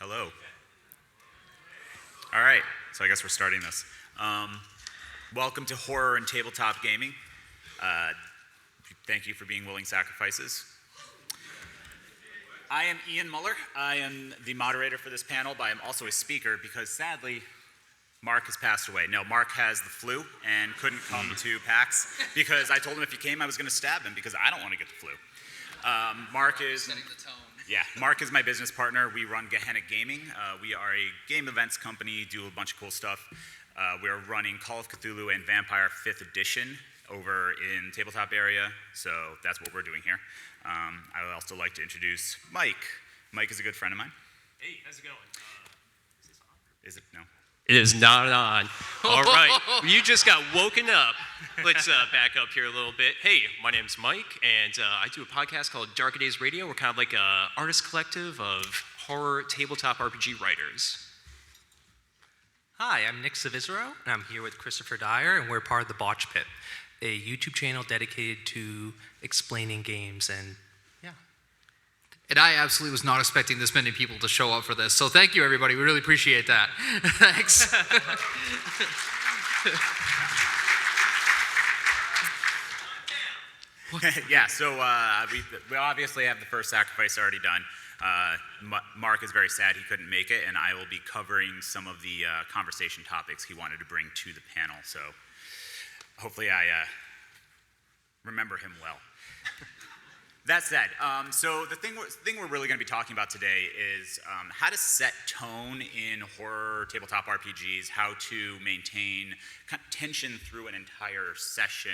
Hello. All right, so I guess we're starting this. Welcome to Horror and Tabletop Gaming. Thank you for being willing sacrifices. I am Ian Muller. I am the moderator for this panel, but I'm also a speaker because sadly, Mark has passed away. No, Mark has the flu and couldn't come to PAX because I told him if he came, I was going to stab him because I don't want to get the flu. Mark is setting the tone. Yeah, Mark is my business partner. We run Gehenna Gaming. We are a game events company, do a bunch of cool stuff. We're running Call of Cthulhu and Vampire 5th Edition over in tabletop area, so that's what we're doing here. I would also like to introduce Mike. Mike is a good friend of mine. Hey, how's it going? Is this on? Is it? No. It is not on. All right, you just got woken up. Let's back up here a little bit. Hey, my name's Mike, and I do a podcast called Dark Days Radio. We're kind of like an artist collective of horror tabletop RPG writers. Hi, I'm Nick Svizzero, and I'm here with Christopher Dyer, and we're part of the Botch Pit, a YouTube channel dedicated to explaining games, and yeah. And I absolutely was not expecting this many people to show up for this, so thank you, everybody. We really appreciate that. Thanks. Yeah, so we obviously have the first sacrifice already done. Mark is very sad he couldn't make it, and I will be covering some of the conversation topics he wanted to bring to the panel, so hopefully I remember him well. That said, so the thing we're really going to be talking about today is how to set tone in horror tabletop RPGs, how to maintain tension through an entire session,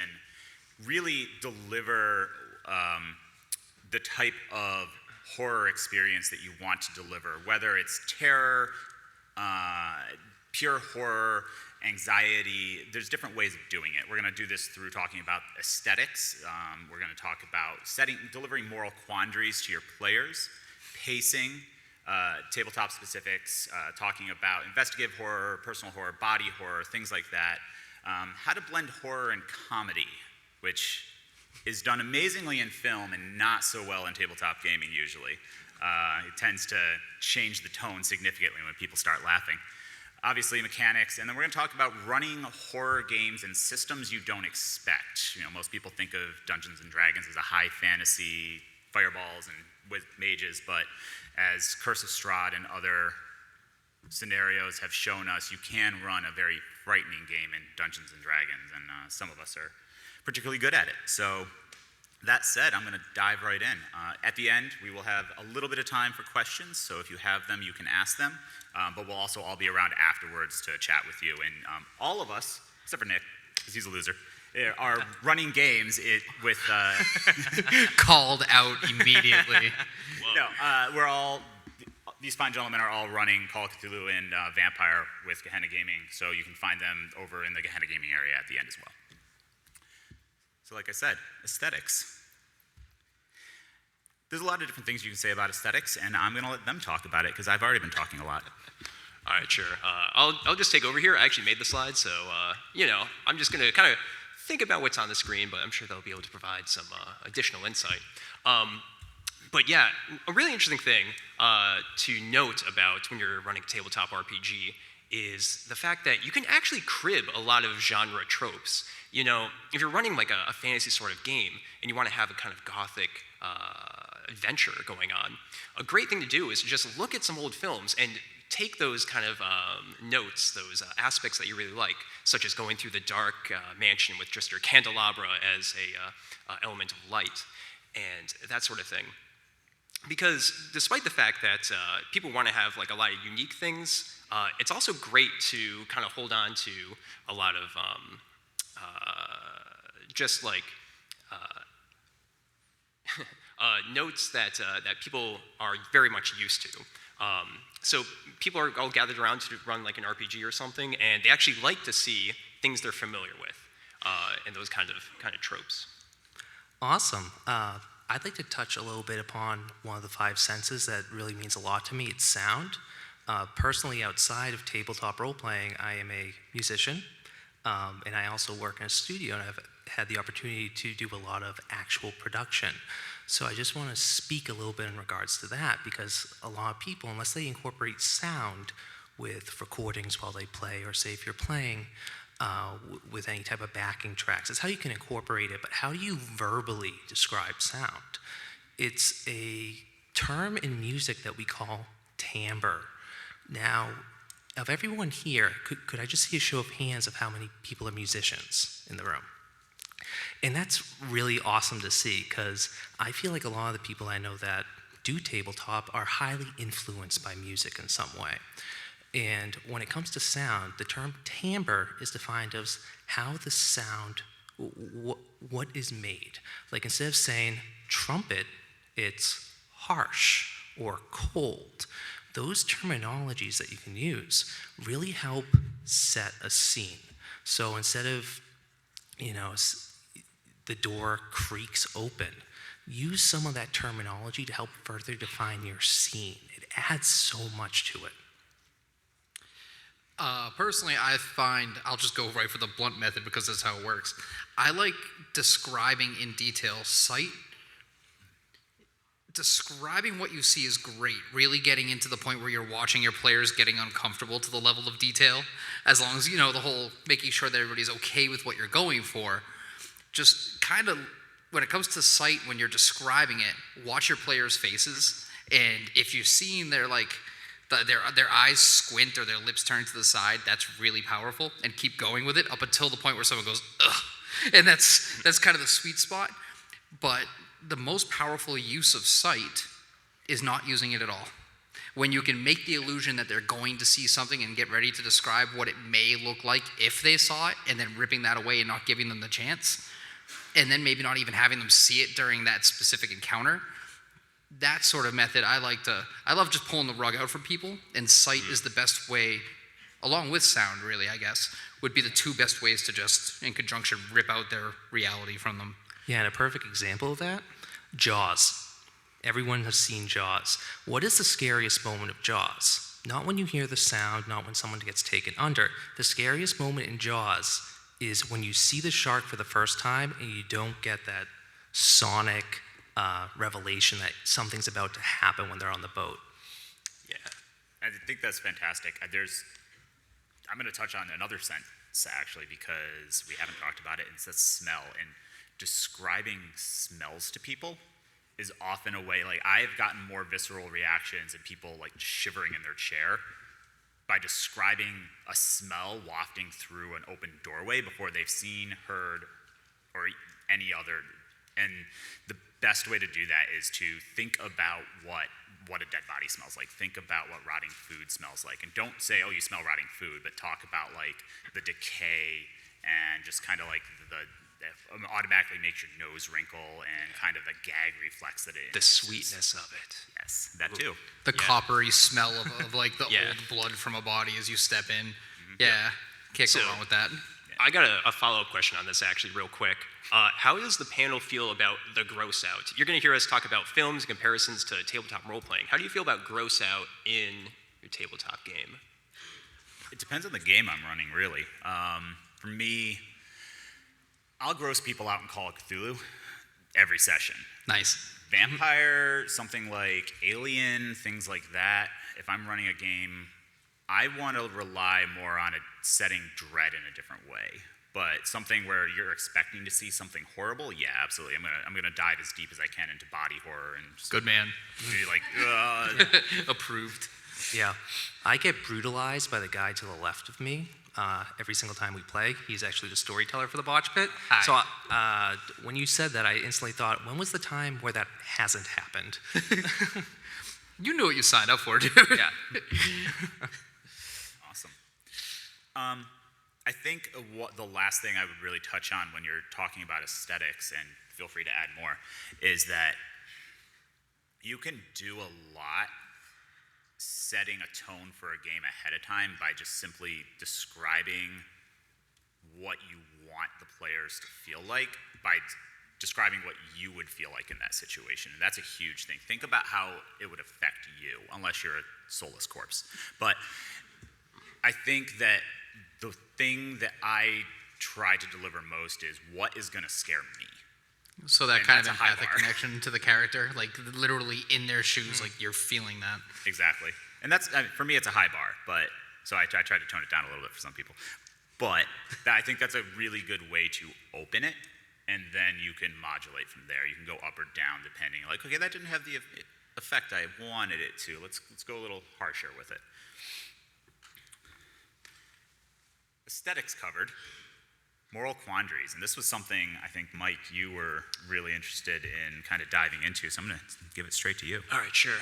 really deliver the type of horror experience that you want to deliver, whether it's terror, pure horror, anxiety. There's different ways of doing it. We're going to do this through talking about aesthetics. We're going to talk about delivering moral quandaries to your players, pacing, tabletop specifics, talking about investigative horror, personal horror, body horror, things like that. How to blend horror and comedy, which is done amazingly in film and not so well in tabletop gaming usually. It tends to change the tone significantly when people start laughing. Obviously mechanics, and then we're going to talk about running horror games in systems you don't expect. You know, most people think of Dungeons and Dragons as a high fantasy, fireballs and with mages, but as Curse of Strahd and other scenarios have shown us, you can run a very frightening game in Dungeons and Dragons, and some of us are particularly good at it. So that said, I'm going to dive right in. At the end, we will have a little bit of time for questions, so if you have them, you can ask them, but we'll also all be around afterwards to chat with you. And all of us, except for Nick, because he's a loser, are running games with... Called out immediately. No, these fine gentlemen are all running Call of Cthulhu and Vampire with Gehenna Gaming, so you can find them over in the Gehenna Gaming area at the end as well. So like I said, aesthetics. There's a lot of different things you can say about aesthetics, and I'm going to let them talk about it because I've already been talking a lot. All right, sure. I'll just take over here. I actually made the slide, so I'm just going to kind of think about what's on the screen, but I'm sure they'll be able to provide some additional insight. But yeah, a really interesting thing to note about when you're running a tabletop RPG is the fact that you can actually crib a lot of genre tropes. You know, if you're running like a fantasy sort of game and you want to have a kind of gothic adventure going on, a great thing to do is to just look at some old films and take those kind of notes, those aspects that you really like, such as going through the dark mansion with just your candelabra as a element of light and that sort of thing. Because despite the fact that people want to have like a lot of unique things, it's also great to kind of hold on to a lot of just like notes that people are very much used to. So people are all gathered around to run like an RPG or something, and they actually like to see things they're familiar with, and those kind of tropes. Awesome. I'd like to touch a little bit upon one of the five senses that really means a lot to me. It's sound. Personally, outside of tabletop role-playing, I am a musician, and I also work in a studio, and I've had the opportunity to do a lot of actual production. So I just want to speak a little bit in regards to that, because a lot of people, unless they incorporate sound with recordings while they play, or say if you're playing with any type of backing tracks, it's how you can incorporate it, but how do you verbally describe sound? It's a term in music that we call timbre. Now, of everyone here, could I just see a show of hands of how many people are musicians in the room? And that's really awesome to see, because I feel like a lot of the people I know that do tabletop are highly influenced by music in some way. And when it comes to sound, the term timbre is defined as how the sound, what is made. Like instead of saying trumpet, it's harsh or cold. Those terminologies that you can use really help set a scene. So instead of, the door creaks open, use some of that terminology to help further define your scene. It adds so much to it. Personally, I find, I'll just go right for the blunt method because that's how it works. I like describing in detail sight. Describing what you see is great, really getting into the point where you're watching your players getting uncomfortable to the level of detail, as long as, the whole making sure that everybody's okay with what you're going for. Just kind of, when it comes to sight, when you're describing it, watch your players' faces, and if you've seen their eyes squint or their lips turn to the side, that's really powerful, and keep going with it up until the point where someone goes, ugh, and that's kind of the sweet spot. But the most powerful use of sight is not using it at all. When you can make the illusion that they're going to see something and get ready to describe what it may look like if they saw it, and then ripping that away and not giving them the chance, and then maybe not even having them see it during that specific encounter. That sort of method, I love just pulling the rug out from people, and sight is the best way, along with sound really, I guess, would be the two best ways to just, in conjunction, rip out their reality from them. Yeah, and a perfect example of that, Jaws. Everyone has seen Jaws. What is the scariest moment of Jaws? Not when you hear the sound, not when someone gets taken under. The scariest moment in Jaws is when you see the shark for the first time and you don't get that sonic revelation that something's about to happen when they're on the boat. Yeah, I think that's fantastic. I'm going to touch on another sense, actually, because we haven't talked about it, and it's the smell. And describing smells to people is often a way, like I've gotten more visceral reactions and people like shivering in their chair by describing a smell wafting through an open doorway before they've seen, heard, or any other. And the best way to do that is to think about what a dead body smells like. Think about what rotting food smells like. And don't say, oh, you smell rotting food, but talk about like the decay and just kind of like automatically makes your nose wrinkle and kind of the gag reflex that it The sweetness of it. Yes, that too. The coppery smell of like the Yeah. old blood from a body as you step in. Yeah, can't go So- wrong with that. I got a follow-up question on this actually real quick. How does the panel feel about the gross out? You're going to hear us talk about films and comparisons to tabletop role-playing. How do you feel about gross out in your tabletop game? It depends on the game I'm running, really. For me, I'll gross people out in Call of Cthulhu every session. Nice. Vampire, something like Alien, things like that. If I'm running a game, I want to rely more on setting dread in a different way. But something where you're expecting to see something horrible, yeah, absolutely. I'm gonna dive as deep as I can into body horror and just Good man. be like, ugh. Approved. Yeah, I get brutalized by the guy to the left of me every single time we play. He's actually the storyteller for the Botch Pit. Hi. So when you said that, I instantly thought, when was the time where that hasn't happened? You knew what you signed up for, dude. Yeah. Awesome. I think the last thing I would really touch on when you're talking about aesthetics, and feel free to add more, is that you can do a lot setting a tone for a game ahead of time by just simply describing what you want the players to feel like by describing what you would feel like in that situation. And that's a huge thing. Think about how it would affect you, unless you're a soulless corpse. But I think that the thing that I try to deliver most is what is going to scare me. So that And kind of that's a high empathic bar. connection to the character, like literally in their shoes, like you're feeling that. Exactly. And that's, for me, it's a high bar, but, so I try to tone it down a little bit for some people. But I think that's a really good way to open it, and then you can modulate from there. You can go up or down depending, like, okay, that didn't have the effect I wanted it to. Let's go a little harsher with it. Aesthetics covered. Moral quandaries, and this was something I think, Mike, you were really interested in kind of diving into, so I'm going to give it straight to you. All right, sure.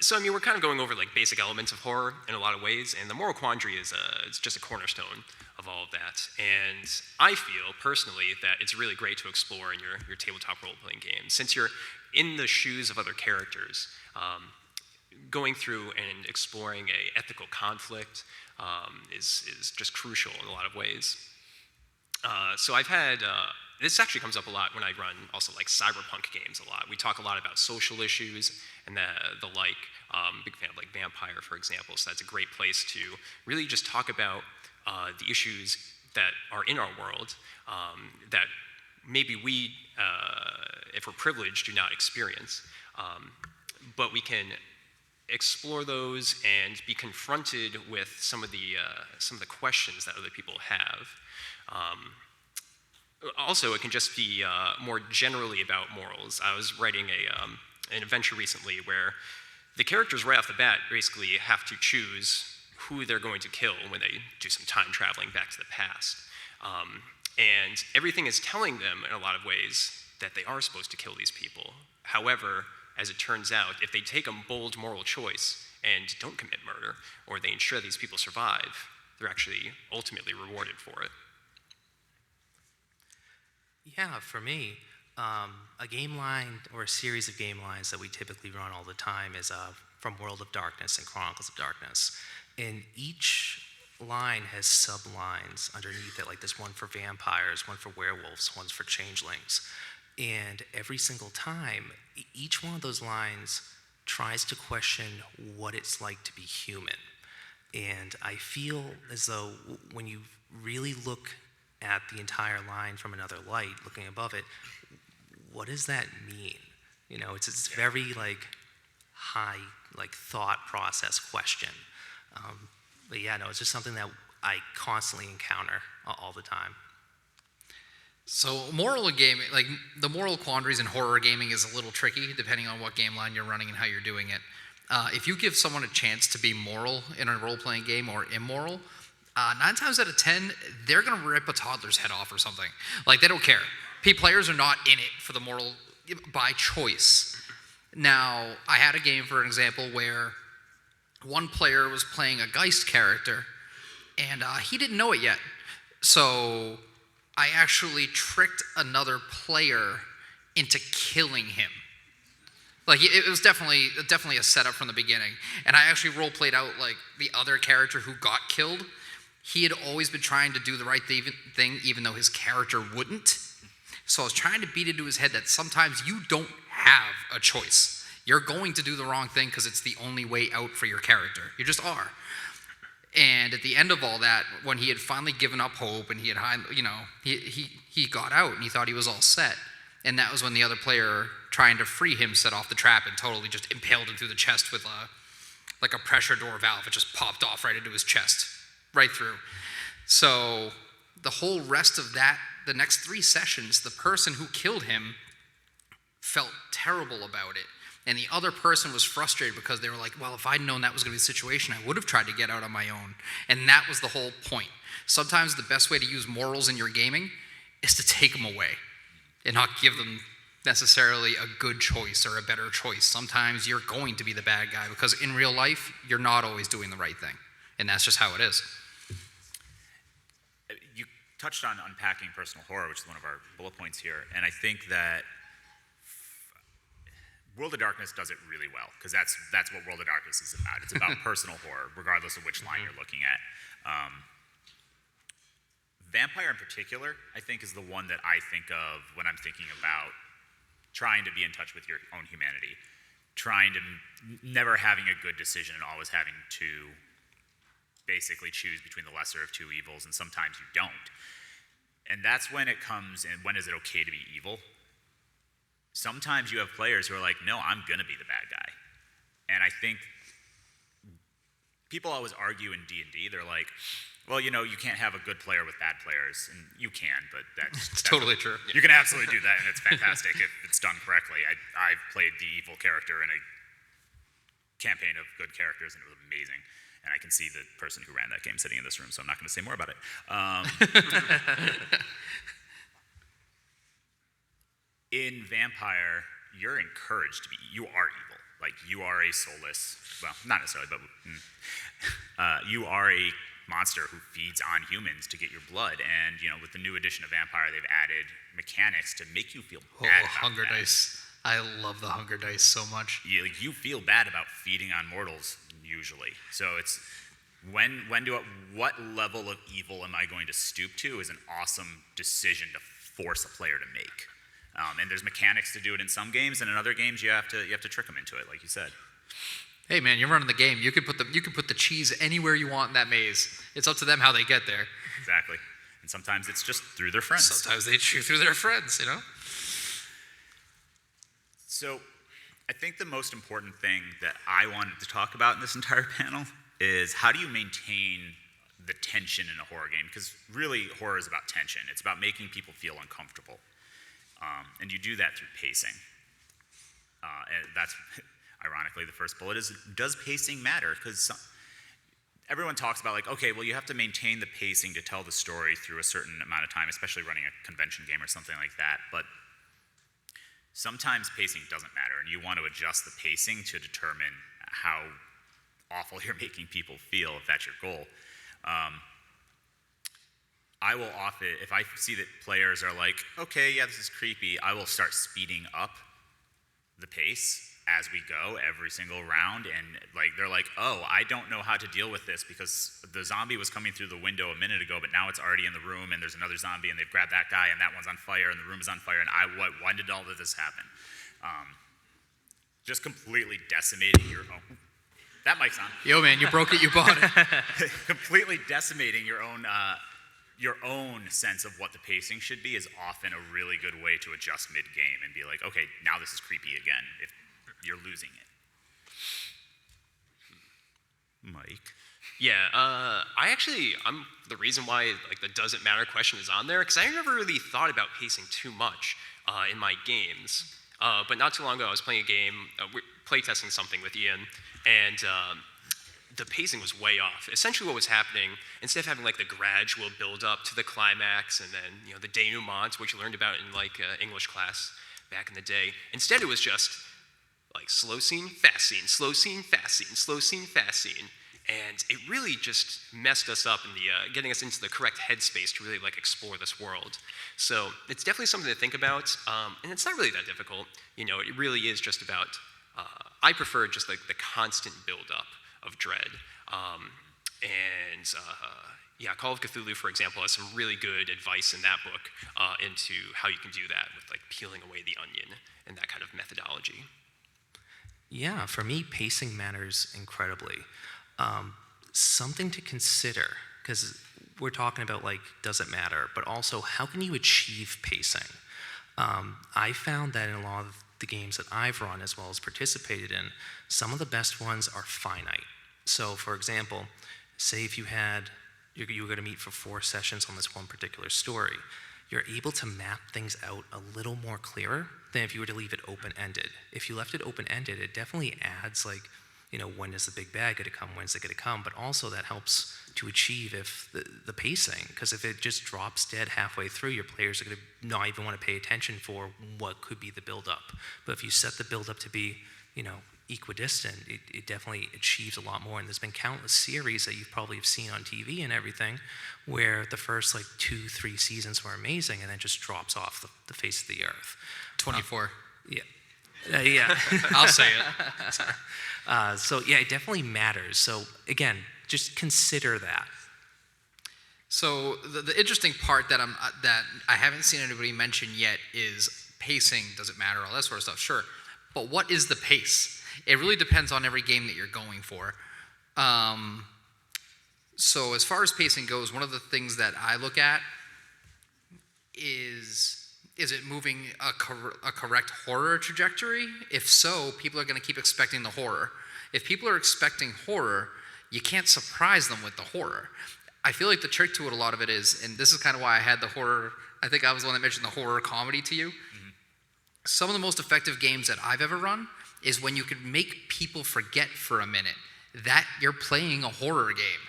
So, I mean, we're kind of going over like basic elements of horror in a lot of ways, and the moral quandary is it's just a cornerstone of all of that. And I feel personally that it's really great to explore in your tabletop role-playing games, since you're in the shoes of other characters. Going through and exploring a ethical conflict is just crucial in a lot of ways. So I've had, this actually comes up a lot when I run also like cyberpunk games a lot. We talk a lot about social issues and the like. Big fan of like Vampire, for example, so that's a great place to really just talk about the issues that are in our world that maybe we, if we're privileged, do not experience. But we can explore those and be confronted with some of the questions that other people have. Also, it can just be more generally about morals. I was writing an adventure recently where the characters right off the bat basically have to choose who they're going to kill when they do some time traveling back to the past. And everything is telling them in a lot of ways that they are supposed to kill these people. However, as it turns out, if they take a bold moral choice and don't commit murder, or they ensure these people survive, they're actually ultimately rewarded for it. Yeah, for me, a game line or a series of game lines that we typically run all the time is from World of Darkness and Chronicles of Darkness. And each line has sublines underneath it, like this one for vampires, one for werewolves, one's for changelings. And every single time, each one of those lines tries to question what it's like to be human. And I feel as though when you really look at the entire line from another light, looking above it, what does that mean? You know, it's very like high, like thought process question. But yeah, no, it's just something that I constantly encounter all the time. So moral gaming, like the moral quandaries in horror gaming is a little tricky depending on what game line you're running and how you're doing it. If you give someone a chance to be moral in a role-playing game or immoral, 9 times out of 10, they're going to rip a toddler's head off or something. Like, they don't care. Players are not in it for the moral by choice. Now, I had a game, for example, where one player was playing a Geist character, and he didn't know it yet. So I actually tricked another player into killing him. Like, it was definitely a setup from the beginning. And I actually role-played out, like, the other character who got killed. He had always been trying to do the right thing, even though his character wouldn't. So I was trying to beat into his head that sometimes you don't have a choice. You're going to do the wrong thing because it's the only way out for your character. You just are. And at the end of all that, when he had finally given up hope and he had, he got out and he thought he was all set. And that was when the other player, trying to free him, set off the trap and totally just impaled him through the chest with a pressure door valve. It just popped off right into his chest, right through. So the whole rest of that, the next 3 sessions, the person who killed him felt terrible about it. And the other person was frustrated because they were like, well, if I'd known that was going to be the situation, I would have tried to get out on my own. And that was the whole point. Sometimes the best way to use morals in your gaming is to take them away and not give them necessarily a good choice or a better choice. Sometimes you're going to be the bad guy because in real life, you're not always doing the right thing. And that's just how it is. You touched on unpacking personal horror, which is one of our bullet points here, and I think that World of Darkness does it really well, because that's what World of Darkness is about. It's about personal horror, regardless of which line you're looking at. Vampire in particular, I think, is the one that I think of when I'm thinking about trying to be in touch with your own humanity, trying to never having a good decision and always having to basically choose between the lesser of 2 evils, and sometimes you don't. And that's when it comes in, when is it okay to be evil? sometimes you have players who are like, no, I'm going to be the bad guy. And I think people always argue in D&D. They're like, well, you can't have a good player with bad players. And you can, but that's totally true. You can absolutely do that, and it's fantastic if it's done correctly. I've played the evil character in a campaign of good characters, and it was amazing. And I can see the person who ran that game sitting in this room, so I'm not going to say more about it. In Vampire, you're encouraged to be, you are evil. Like, you are a soulless, well, not necessarily, but you are a monster who feeds on humans to get your blood. And, with the new edition of Vampire, they've added mechanics to make you feel bad about hunger that. dice. I love the hunger dice so much. You feel bad about feeding on mortals, usually. So it's, what level of evil am I going to stoop to is an awesome decision to force a player to make. And there's mechanics to do it in some games, and in other games you have to trick them into it, like you said. Hey man, you're running the game. You could put the cheese anywhere you want in that maze. It's up to them how they get there. Exactly. And sometimes it's just through their friends. Sometimes they chew through their friends, So I think the most important thing that I wanted to talk about in this entire panel is how do you maintain the tension in a horror game? Because really, horror is about tension. It's about making people feel uncomfortable. And you do that through pacing. And that's, ironically, the first bullet is, does pacing matter? Because everyone talks about, like, okay, well, you have to maintain the pacing to tell the story through a certain amount of time, especially running a convention game or something like that. But sometimes pacing doesn't matter, and you want to adjust the pacing to determine how awful you're making people feel, if that's your goal. I will often, if I see that players are like, okay, yeah, this is creepy, I will start speeding up the pace as we go every single round, and they're like, oh, I don't know how to deal with this because the zombie was coming through the window a minute ago, but now it's already in the room, and there's another zombie, and they've grabbed that guy, and that one's on fire, and the room is on fire, and when did all of this happen? Just completely decimating your own. That mic's on. Yo, man, you broke it, you bought it. Completely decimating your own sense of what the pacing should be is often a really good way to adjust mid-game and be like, okay, now this is creepy again, if you're losing it. Mike? Yeah, I'm the reason why the doesn't matter question is on there, because I never really thought about pacing too much in my games. But not too long ago, I was playing a game, playtesting something with Ian, and the pacing was way off. Essentially what was happening, instead of having the gradual build up to the climax and then the denouement, which you learned about in English class back in the day, instead it was just slow scene, fast scene, slow scene, fast scene, slow scene, fast scene. And it really just messed us up in the getting us into the correct headspace to really explore this world. So it's definitely something to think about, and it's not really that difficult. It really is just about. I prefer just the constant build-up of dread, yeah, Call of Cthulhu, for example, has some really good advice in that book into how you can do that with peeling away the onion and that kind of methodology. Yeah, for me, pacing matters incredibly. Something to consider, because we're talking about does it matter, but also how can you achieve pacing? I found that in a lot of the games that I've run as well as participated in, some of the best ones are finite. So for example, say if you were going to meet for 4 sessions on this one particular story, you're able to map things out a little more clearer than if you were to leave it open-ended. If you left it open-ended, it definitely adds when is the big bad going to come, when's it going to come, but also that helps to achieve the pacing, because if it just drops dead halfway through, your players are going to not even want to pay attention for what could be the build-up. But if you set the build-up to be, equidistant, it definitely achieves a lot more, and there's been countless series that you've probably seen on TV and everything, where the first 2-3 seasons were amazing, and then just drops off the face of the earth. 24. Yeah. Yeah. I'll say it. So yeah, it definitely matters. So again, just consider that. So the interesting part that I haven't seen anybody mention yet is pacing. Does it matter? All that sort of stuff. Sure, but what is the pace? It really depends on every game that you're going for. So as far as pacing goes, one of the things that I look at is is it moving a correct horror trajectory? If so, people are going to keep expecting the horror. If people are expecting horror, you can't surprise them with the horror. I feel like the trick to it, a lot of it is, and this is kind of why I had the horror, I think I was the one that mentioned the horror comedy to you. Mm-hmm. Some of the most effective games that I've ever run is when you can make people forget for a minute that you're playing a horror game.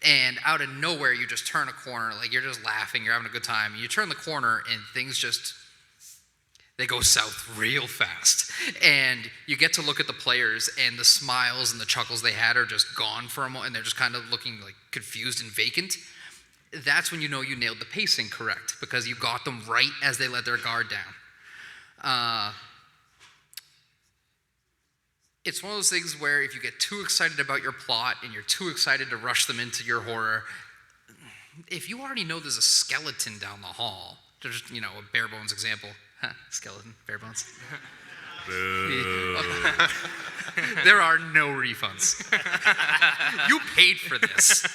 And out of nowhere, you just turn a corner, like you're just laughing, you're having a good time. You turn the corner and things just, they go south real fast. And you get to look at the players and the smiles and the chuckles they had are just gone for a moment and they're just kind of looking like confused and vacant. That's when you know you nailed the pacing correct because you got them right as they let their guard down. It's one of those things where if you get too excited about your plot and you're too excited to rush them into your horror, if you already know there's a skeleton down the hall, there's, a bare bones example. Skeleton, bare bones. There are no refunds. You paid for this.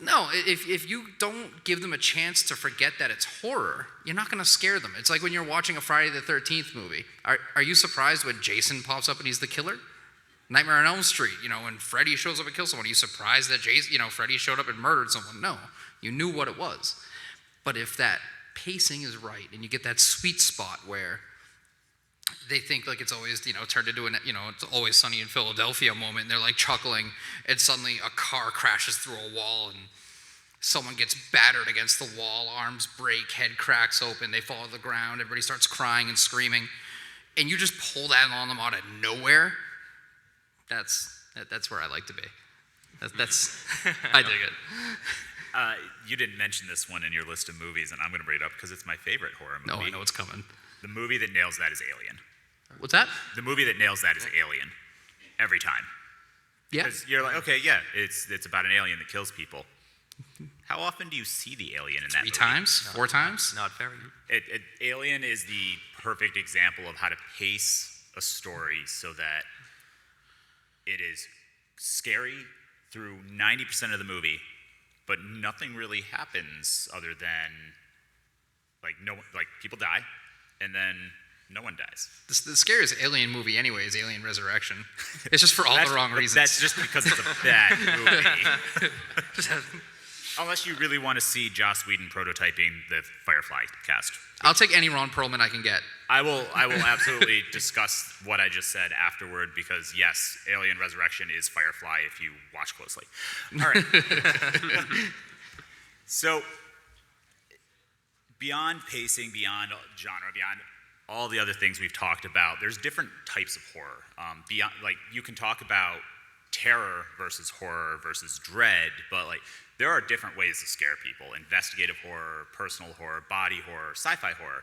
No, if you don't give them a chance to forget that it's horror, you're not going to scare them. It's like when you're watching a Friday the 13th movie. Are you surprised when Jason pops up and he's the killer? Nightmare on Elm Street, when Freddy shows up and kills someone, are you surprised that Freddy showed up and murdered someone? No, you knew what it was. But if that pacing is right and you get that sweet spot where they think like it's always, turned into it's Always Sunny in Philadelphia moment, and they're like chuckling, and suddenly a car crashes through a wall, and someone gets battered against the wall, arms break, head cracks open, they fall to the ground, everybody starts crying and screaming, and you just pull that on them out of nowhere. That's where I like to be. That's I dig it. You didn't mention this one in your list of movies, and I'm going to bring it up because it's my favorite horror movie. No, I know it's coming. The movie that nails that is Alien. What's that? The movie that nails that is Alien. Every time. Yeah. Because you're like, okay, yeah, it's about an alien that kills people. How often do you see the alien in that movie? 3 times? 4 times? Not very. Alien is the perfect example of how to pace a story so that it is scary through 90% of the movie, but nothing really happens other than people die, and then no one dies. The scariest alien movie anyway is Alien Resurrection. It's just for all the wrong reasons. That's just because it's a bad movie. Unless you really want to see Joss Whedon prototyping the Firefly cast. I'll take any Ron Perlman I can get. I will absolutely discuss what I just said afterward because yes, Alien Resurrection is Firefly if you watch closely. All right. So beyond pacing, beyond genre, beyond all the other things we've talked about, there's different types of horror. Beyond, you can talk about terror versus horror versus dread, but there are different ways to scare people. Investigative horror, personal horror, body horror, sci-fi horror.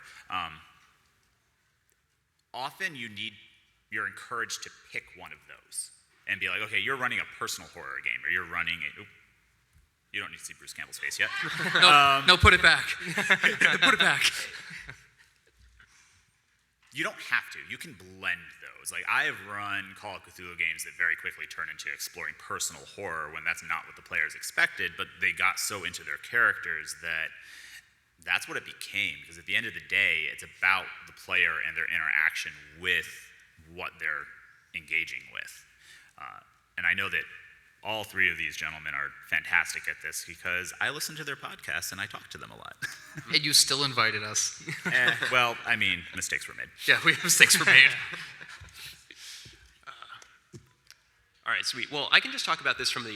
Often you're encouraged to pick one of those and be like, okay, you're running a personal horror game, or you're running you don't need to see Bruce Campbell's face yet. No, put it back. Put it back. You don't have to. You can blend those. I have run Call of Cthulhu games that very quickly turn into exploring personal horror when that's not what the players expected, but they got so into their characters that's what it became. Because at the end of the day, it's about the player and their interaction with what they're engaging with. And I know that all 3 of these gentlemen are fantastic at this because I listen to their podcasts and I talk to them a lot. And you still invited us. Well, mistakes were made. Yeah, mistakes were made. All right, sweet. Well, I can just talk about this from the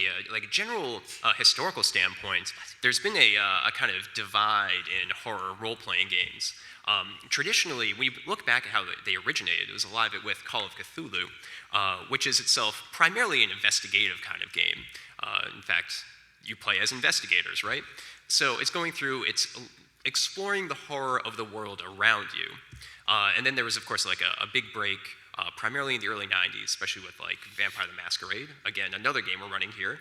general historical standpoint. There's been a kind of divide in horror role-playing games. Traditionally, we look back at how they originated. It was alive with Call of Cthulhu, which is itself primarily an investigative kind of game. In fact, you play as investigators, right? So it's going through, it's exploring the horror of the world around you. And then there was, of course, a big break, primarily in the early 90s, especially with Vampire the Masquerade, again, another game we're running here,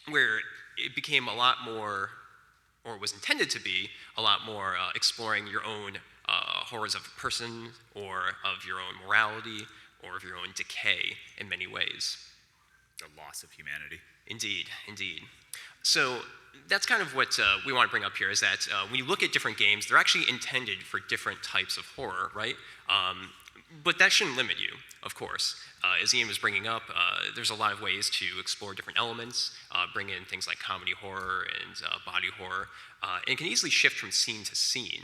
where it became a lot more, or was intended to be, a lot more exploring your own horrors of a person, or of your own morality, or of your own decay in many ways. The loss of humanity. Indeed, indeed. So that's kind of what we want to bring up here, is that when you look at different games, they're actually intended for different types of horror, right? But that shouldn't limit you, of course. As Ian was bringing up, there's a lot of ways to explore different elements, bring in things like comedy horror and body horror, and it can easily shift from scene to scene.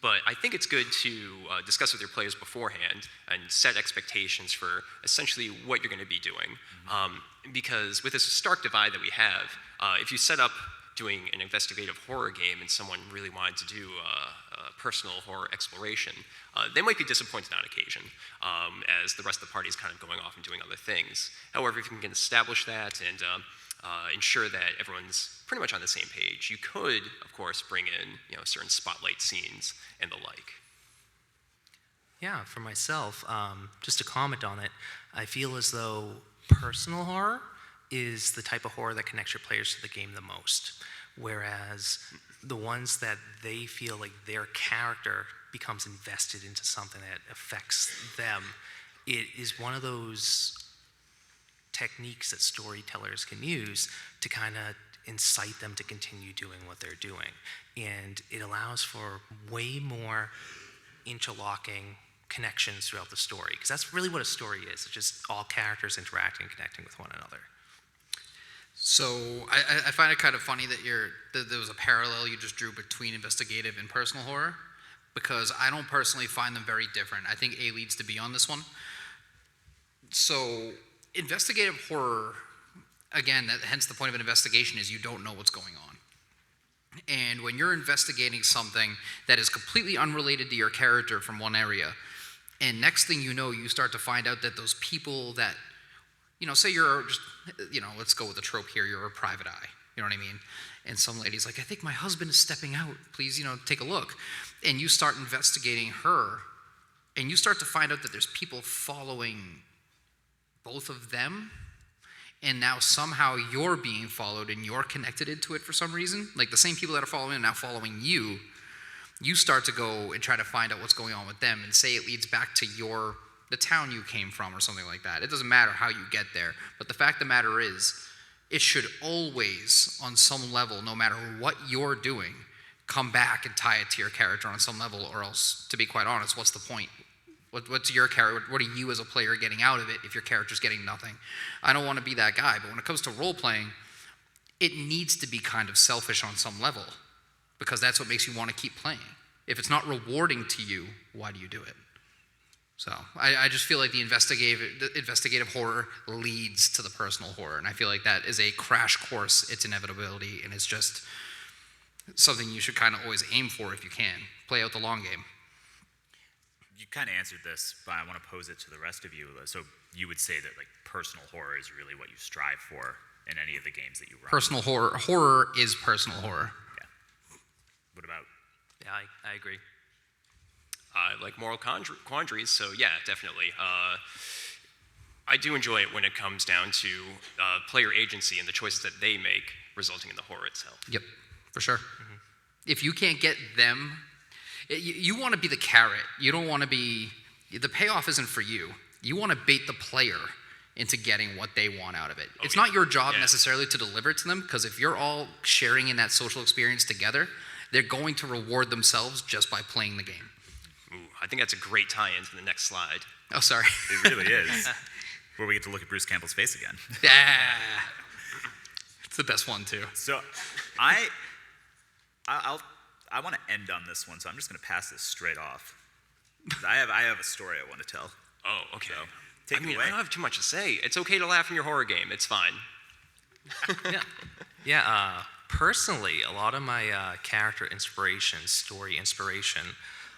But I think it's good to discuss with your players beforehand and set expectations for essentially what you're going to be doing. Because with this stark divide that we have, if you set up doing an investigative horror game and someone really wanted to do a personal horror exploration, they might be disappointed on occasion, as the rest of the party is kind of going off and doing other things. However, if you can establish that and ensure that everyone's pretty much on the same page, you could, of course, bring in certain spotlight scenes and the like. Yeah, for myself, just to comment on it, I feel as though personal horror is the type of horror that connects your players to the game the most, whereas the ones that they feel like their character becomes invested into something that affects them, it is one of those techniques that storytellers can use to kind of incite them to continue doing what they're doing. And it allows for way more interlocking connections throughout the story, because that's really what a story is. It's just all characters interacting and connecting with one another. So I find it kind of funny that there was a parallel you just drew between investigative and personal horror, because I don't personally find them very different. I think A leads to B on this one. So investigative horror, again, hence the point of an investigation, is you don't know what's going on. And when you're investigating something that is completely unrelated to your character from one area, and next thing you know, you start to find out that those people that, say you're just, let's go with the trope here, you're a private eye, you know what I mean? And some lady's like, I think my husband is stepping out, please, take a look. And you start investigating her, and you start to find out that there's people following both of them, and now somehow you're being followed and you're connected into it for some reason. Like the same people that are following are now following you. You start to go and try to find out what's going on with them, and say it leads back to the town you came from or something like that. It doesn't matter how you get there, but the fact of the matter is, it should always, on some level, no matter what you're doing, come back and tie it to your character on some level, or else, to be quite honest, what's the point? What's your character? What are you as a player getting out of it if your character's getting nothing? I don't want to be that guy, but when it comes to role-playing, it needs to be kind of selfish on some level, because that's what makes you want to keep playing. If it's not rewarding to you, why do you do it? So I just feel like the investigative horror leads to the personal horror, and I feel like that is a crash course. It's inevitability, and it's just something you should kind of always aim for if you can. Play out the long game. You kind of answered this, but I want to pose it to the rest of you. So you would say that personal horror is really what you strive for in any of the games that you run? Personal horror is personal horror. Yeah. What about? Yeah, I agree. I like moral quandaries, so yeah, definitely. I do enjoy it when it comes down to player agency and the choices that they make resulting in the horror itself. Yep, for sure. Mm-hmm. If you can't get them, you want to be the carrot. You don't want to be, the payoff isn't for you. You want to bait the player into getting what they want out of it. It's not your job necessarily to deliver it to them, because if you're all sharing in that social experience together, they're going to reward themselves just by playing the game. Ooh, I think that's a great tie-in to the next slide. Oh, sorry. It really is. Where we get to look at Bruce Campbell's face again. Yeah. It's the best one, too. So I want to end on this one, so I'm just going to pass this straight off. I have a story I want to tell. Oh, okay. So, take it away. I don't have too much to say. It's okay to laugh in your horror game. It's fine. Yeah. Personally, a lot of my character inspiration, story inspiration,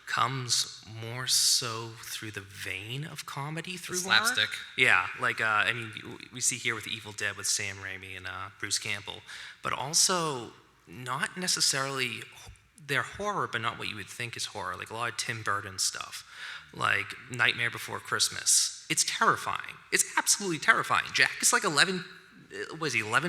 comes more so through the vein of comedy through horror. Slapstick. Yeah, we see here with Evil Dead with Sam Raimi and Bruce Campbell, but also not necessarily they're horror, but not what you would think is horror. Like a lot of Tim Burton stuff, like Nightmare Before Christmas. It's terrifying. It's absolutely terrifying. Jack is like 11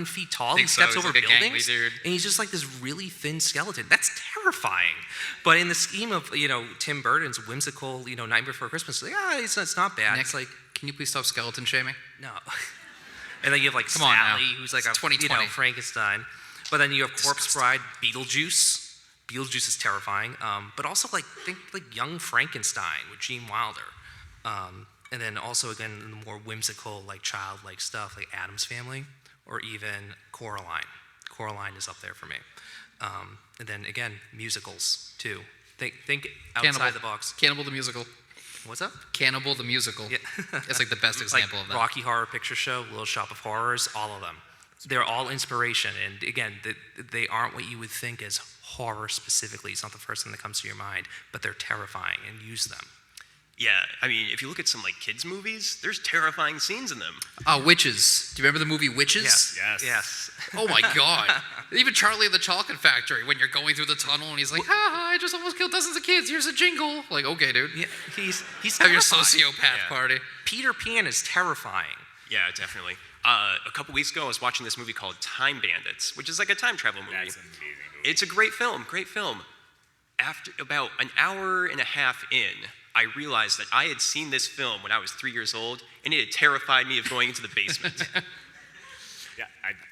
feet tall? He steps over like buildings, dude. and he's just like this really thin skeleton. That's terrifying. But in the scheme of Tim Burton's whimsical Nightmare Before Christmas, it's not bad. Nick, It's like, can you please stop skeleton shaming? no. And then you have like Come on now. Sally, who's like It's 2020. Frankenstein. But then you have Corpse Bride, Beetlejuice. Beetlejuice is terrifying. But also think like Young Frankenstein with Gene Wilder. And then also again the more whimsical, like childlike stuff, like Addams Family, or even Coraline. Coraline is up there for me. And then again, musicals too. Think outside the box. Cannibal the Musical. What's up? Cannibal the Musical. Yeah. That's like the best example like of that. Rocky Horror Picture Show, Little Shop of Horrors, all of them. They're all inspiration, and again, they aren't what you would think as horror specifically. It's not the first thing that comes to your mind, but they're terrifying, and use them. Yeah, I mean, if you look at some like kids' movies, there's terrifying scenes in them. Witches. Do you remember the movie Witches? Yes. Oh my God. Even Charlie and the Chocolate Factory, when you're going through the tunnel and he's like, I just almost killed dozens of kids. Here's a jingle. Like, okay, dude. Yeah, he's Have your terrifying. sociopath party. Peter Pan is terrifying. Yeah, definitely. A couple weeks ago, I was watching this movie called Time Bandits, which is like a time travel movie. That's an amazing movie. It's a great film. After about an hour and a half in, I realized that I had seen this film when I was 3 years old, and it had terrified me of going into the basement. Yeah,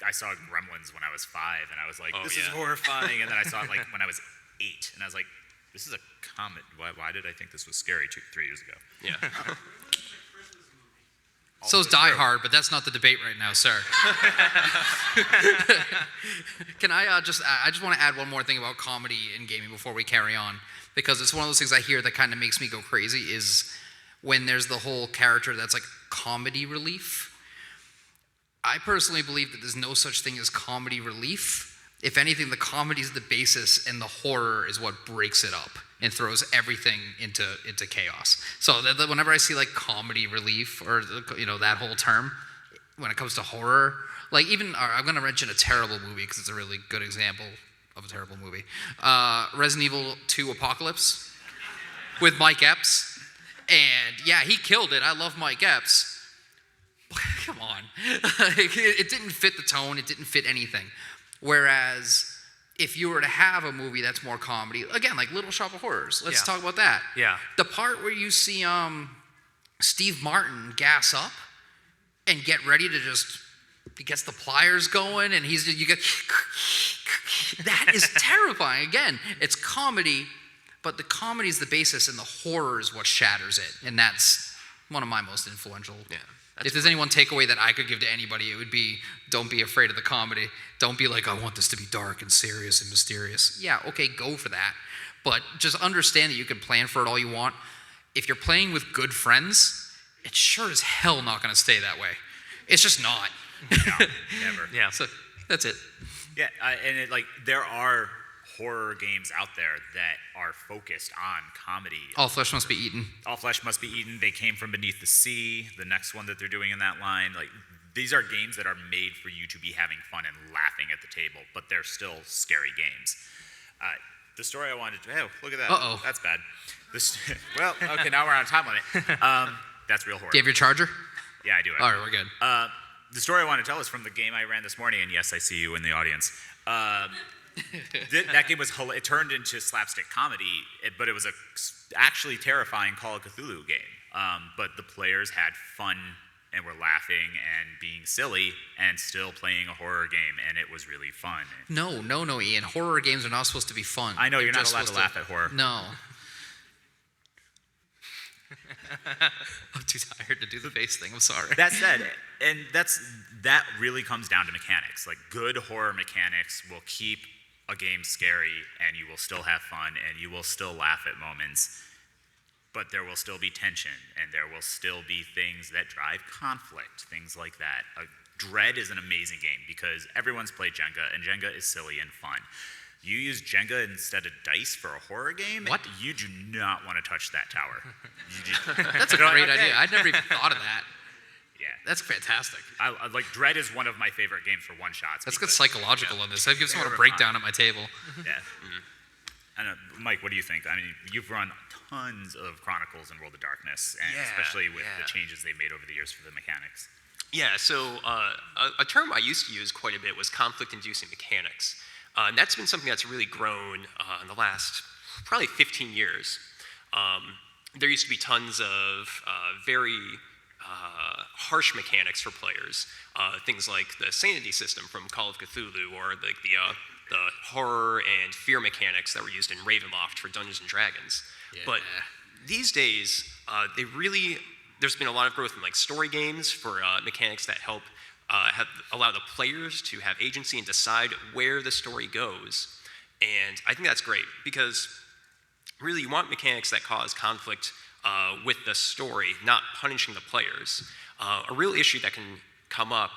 I saw Gremlins when I was 5, and I was like, Oh, this is yeah. horrifying. And then I saw it like when I was 8, and I was like, this is a comet. Why did I think this was scary 3 years ago? Yeah. So's Die Hard, but that's not the debate right now, sir. Can I just want to add one more thing about comedy in gaming before we carry on, because it's one of those things I hear that kind of makes me go crazy is when there's the whole character that's like comedy relief. I personally believe that there's no such thing as comedy relief. If anything, the comedy is the basis and the horror is what breaks it up and throws everything into chaos. So whenever I see like comedy relief or that whole term, when it comes to horror, like even I'm going to mention a terrible movie because it's a really good example of a terrible movie. Resident Evil 2 Apocalypse with Mike Epps. And yeah, he killed it. I love Mike Epps. Come on. It didn't fit the tone. It didn't fit anything. Whereas if you were to have a movie that's more comedy, again, like Little Shop of Horrors, let's talk about that. Yeah. The part where you see Steve Martin gas up and get ready to he gets the pliers going and that is terrifying. Again, it's comedy, but the comedy is the basis and the horror is what shatters it. And that's one of my most influential. Yeah. If there's any one takeaway that I could give to anybody, it would be don't be afraid of the comedy. Don't be like, I want this to be dark and serious and mysterious. Yeah, okay, go for that. But just understand that you can plan for it all you want. If you're playing with good friends, it's sure as hell not going to stay that way. It's just not. No, never. Yeah. So that's it. Yeah, and there are horror games out there that are focused on comedy. All flesh must be eaten. All Flesh Must Be Eaten. They came from Beneath the Sea. The next one that they're doing in that line, like these are games that are made for you to be having fun and laughing at the table, but they're still scary games. The story I wanted to look at that. Uh-oh. That's bad. Well, okay, now we're on a time limit. That's real horror. Do you have your charger? Yeah, I do. All right, we're good. The story I want to tell is from the game I ran this morning, and yes, I see you in the audience. That game was it turned into slapstick comedy, but it was actually terrifying Call of Cthulhu game. But the players had fun and were laughing and being silly and still playing a horror game, and it was really fun. No, Ian. Horror games are not supposed to be fun. I know They're you're not just allowed to supposed laugh at horror. No. I'm too tired to do the face thing. I'm sorry. That said, and that really comes down to mechanics. Like good horror mechanics will keep a game scary, and you will still have fun, and you will still laugh at moments. But there will still be tension, and there will still be things that drive conflict, things like that. Dread is an amazing game because everyone's played Jenga, and Jenga is silly and fun. You use Jenga instead of dice for a horror game, What? You do not want to touch that tower. That's a great idea. I'd never even thought of that. Yeah. That's fantastic. I like Dread is one of my favorite games for one-shots. Let's get because- psychological on this. That gives someone a Terrifying. breakdown at my table. Yeah. I know, Mike, what do you think? I mean, you've run tons of Chronicles and World of Darkness, and Yeah, especially with yeah. the changes they've made over the years for the mechanics. Yeah, so a term I used to use quite a bit was conflict-inducing mechanics. And that's been something that's really grown in the last probably 15 years. There used to be tons of very harsh mechanics for players. Things like the sanity system from Call of Cthulhu, or like the horror and fear mechanics that were used in Ravenloft for Dungeons and Dragons. Yeah. But these days, there's been a lot of growth in like story games for mechanics that help allow the players to have agency and decide where the story goes. And I think that's great, because really you want mechanics that cause conflict with the story, not punishing the players. A real issue that can come up